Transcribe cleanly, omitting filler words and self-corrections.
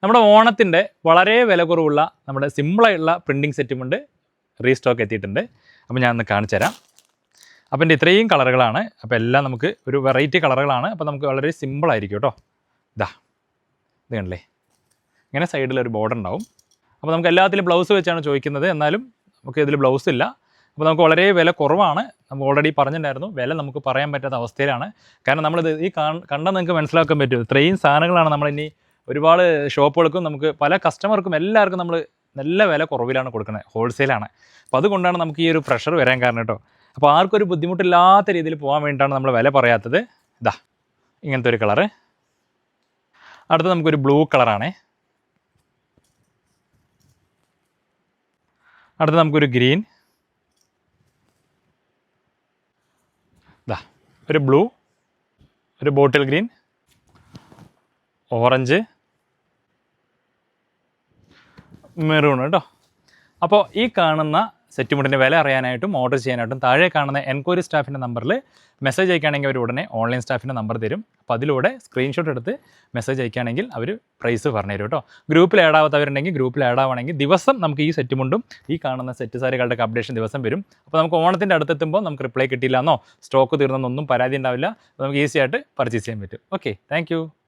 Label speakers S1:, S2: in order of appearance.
S1: നമ്മുടെ ഓണത്തിൻ്റെ വളരെ വില കുറവുള്ള നമ്മുടെ സിമ്പിളായിട്ടുള്ള പ്രിൻറ്റിങ് സെറ്റുമുണ്ട് റീസ്റ്റോക്ക് എത്തിയിട്ടുണ്ട്. അപ്പോൾ ഞാൻ ഒന്ന് കാണിച്ചു തരാം. അപ്പോൾ എൻ്റെ ഇത്രയും കളറുകളാണ്. അപ്പോൾ എല്ലാം നമുക്ക് ഒരു വെറൈറ്റി കളറുകളാണ്. അപ്പോൾ നമുക്ക് വളരെ സിമ്പിളായിരിക്കും കേട്ടോ. ഇത് കണ്ടില്ലേ, ഇങ്ങനെ സൈഡിലൊരു ബോർഡർ ഉണ്ടാവും. അപ്പോൾ നമുക്ക് എല്ലാത്തിലും ബ്ലൗസ് വെച്ചാണ് ചോദിക്കുന്നത്, എന്നാലും നമുക്ക് ഇതിൽ ബ്ലൗസ് ഇല്ല. അപ്പോൾ നമുക്ക് വളരെ വില കുറവാണ്. നമ്മൾ ഓൾറെഡി പറഞ്ഞിട്ടുണ്ടായിരുന്നു, വില നമുക്ക് പറയാൻ പറ്റാത്ത അവസ്ഥയിലാണ്. കാരണം നമ്മളിത് ഈ കണ്ടാൽ നിങ്ങൾക്ക് മനസ്സിലാക്കാൻ പറ്റും. ഇത്രയും സാധനങ്ങളാണ് നമ്മളിനി ഒരുപാട് ഷോപ്പുകൾക്കും നമുക്ക് പല കസ്റ്റമർക്കും എല്ലാവർക്കും നമ്മൾ നല്ല വില കുറവിലാണ് കൊടുക്കുന്നത്, ഹോൾസെയിലാണ്. അപ്പോൾ അതുകൊണ്ടാണ് നമുക്ക് ഈ ഒരു പ്രഷർ വരാൻ കാരണം കേട്ടോ. അപ്പോൾ ആർക്കും ഒരു ബുദ്ധിമുട്ടില്ലാത്ത രീതിയിൽ പോകാൻ വേണ്ടിയിട്ടാണ് നമ്മൾ വില പറയാത്തത്. ഇതാ ഇങ്ങനത്തെ ഒരു കളറ്. അടുത്ത് നമുക്കൊരു ബ്ലൂ കളറാണേ. അടുത്ത് നമുക്കൊരു ഗ്രീൻ, ഇതാ ഒരു ബ്ലൂ, ഒരു ബോട്ടിൽ ഗ്രീൻ, ഓറഞ്ച്, മെറൂൺ കേട്ടോ. അപ്പോൾ ഈ കാണുന്ന സെറ്റ് മുണ്ടിൻ്റെ വില അറിയാനായിട്ടും ഓർഡർ ചെയ്യാനായിട്ടും താഴെ കാണുന്ന എൻക്വയറി സ്റ്റാഫിൻ്റെ നമ്പറിൽ മെസ്സേജ് അയക്കുകയാണെങ്കിൽ അവർ ഉടനെ ഓൺലൈൻ സ്റ്റാഫിൻ്റെ നമ്പർ തരും. അപ്പോൾ അതിലൂടെ സ്ക്രീൻഷോട്ട് എടുത്ത് മെസ്സേജ് അയക്കുകയാണെങ്കിൽ അവർ പ്രൈസ് പറഞ്ഞു തരും കേട്ടോ. ഗ്രൂപ്പിൽ ആഡ് ആവാത്തവരുണ്ടെങ്കിൽ ഗ്രൂപ്പിൽ ആഡ് ആവുകയാണെങ്കിൽ ദിവസം നമുക്ക് ഈ സെറ്റ് മുണ്ടും ഈ കാണുന്ന സെറ്റ് സാരികളുടെ അപ്ഡേഷൻ ദിവസം വരും. അപ്പോൾ നമുക്ക് ഓണത്തിൻ്റെ അടുത്തെത്തുമ്പോൾ നമുക്ക് റിപ്ലൈ കിട്ടിയില്ല എന്നോ സ്റ്റോക്ക് തീർന്നെന്നൊന്നും പരാതി ഉണ്ടാവില്ല. നമുക്ക് ഈസി ആയിട്ട് പർച്ചേസ് ചെയ്യാൻ പറ്റും. Okay, thank